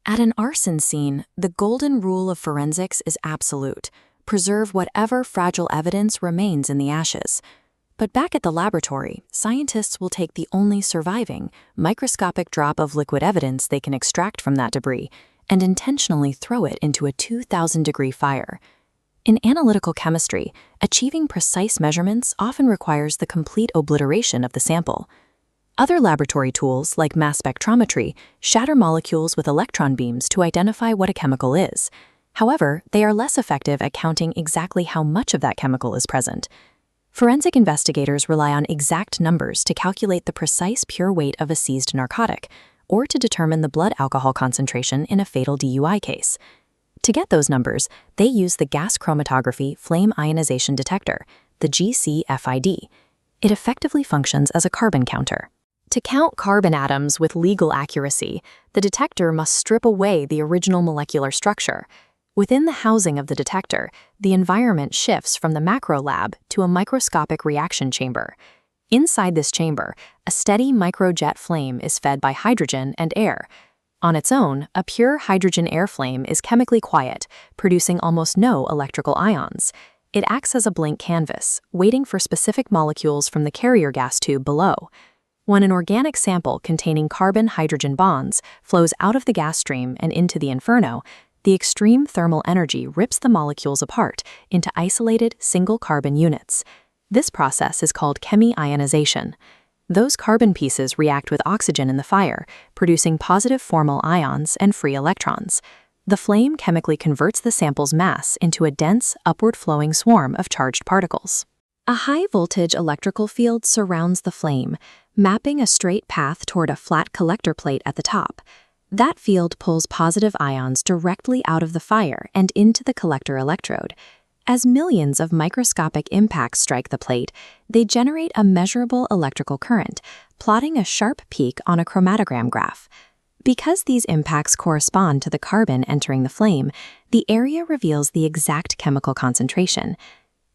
At an arson scene, the golden rule of forensics is absolute. Preserve whatever fragile evidence remains in the ashes. But back at the laboratory, scientists will take the only surviving, microscopic drop of liquid evidence they can extract from that debris and intentionally throw it into a 2,000-degree fire. In analytical chemistry, achieving precise measurements often requires the complete obliteration of the sample. Other laboratory tools, like mass spectrometry, shatter molecules with electron beams to identify what a chemical is. However, they are less effective at counting exactly how much of that chemical is present. Forensic investigators rely on exact numbers to calculate the precise pure weight of a seized narcotic, or to determine the blood alcohol concentration in a fatal DUI case. To get those numbers, they use the Gas Chromatography Flame Ionization Detector, the GC-FID. It effectively functions as a carbon counter. To count carbon atoms with legal accuracy, the detector must strip away the original molecular structure. Within the housing of the detector, the environment shifts from the macro lab to a microscopic reaction chamber. Inside this chamber, a steady microjet flame is fed by hydrogen and air. On its own, a pure hydrogen-air flame is chemically quiet, producing almost no electrical ions. It acts as a blank canvas, waiting for specific molecules from the carrier gas tube below. When an organic sample containing carbon-hydrogen bonds flows out of the gas stream and into the inferno, the extreme thermal energy rips the molecules apart into isolated single carbon units. This process is called Chemi-Ionization. Those carbon pieces react with oxygen in the fire, producing positive formal ions and free electrons. The flame chemically converts the sample's mass into a dense, upward-flowing swarm of charged particles. A high-voltage electrical field surrounds the flame, mapping a straight path toward a flat collector plate at the top. That field pulls positive ions directly out of the fire and into the collector electrode. As millions of microscopic impacts strike the plate, they generate a measurable electrical current, plotting a sharp peak on a chromatogram graph. Because these impacts correspond to the carbon entering the flame, the area reveals the exact chemical concentration.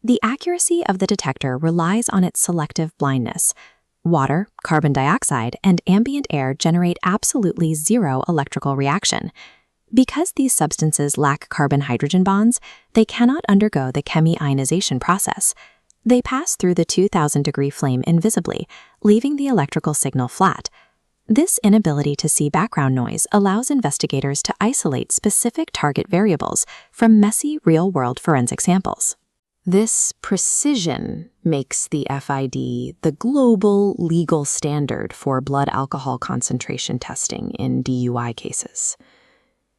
The accuracy of the detector relies on its selective blindness. Water, carbon dioxide, and ambient air generate absolutely zero electrical reaction. Because these substances lack carbon-hydrogen bonds, they cannot undergo the chemi-ionization process. They pass through the 2,000-degree flame invisibly, leaving the electrical signal flat. This inability to see background noise allows investigators to isolate specific target variables from messy real-world forensic samples. This precision makes the FID the global legal standard for blood alcohol concentration testing in DUI cases.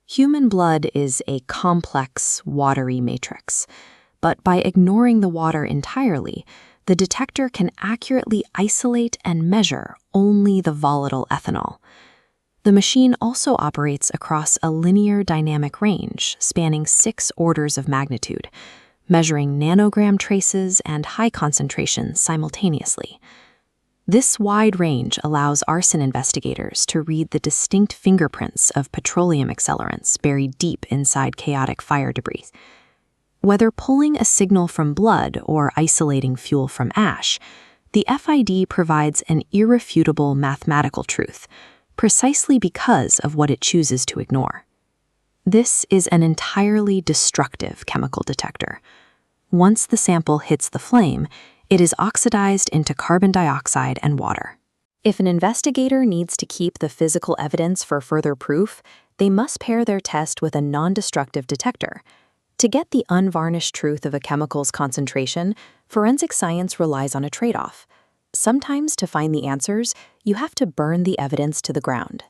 Human blood is a complex, watery matrix, but by ignoring the water entirely, the detector can accurately isolate and measure only the volatile ethanol. The machine also operates across a linear dynamic range spanning 6 orders of magnitude, measuring nanogram traces and high concentrations simultaneously. This wide range allows arson investigators to read the distinct fingerprints of petroleum accelerants buried deep inside chaotic fire debris. Whether pulling a signal from blood or isolating fuel from ash, the FID provides an irrefutable mathematical truth, precisely because of what it chooses to ignore. This is an entirely destructive chemical detector. Once the sample hits the flame, it is oxidized into carbon dioxide and water. If an investigator needs to keep the physical evidence for further proof, they must pair their test with a non-destructive detector. To get the unvarnished truth of a chemical's concentration, forensic science relies on a trade-off. Sometimes to find the answers, you have to burn the evidence to the ground.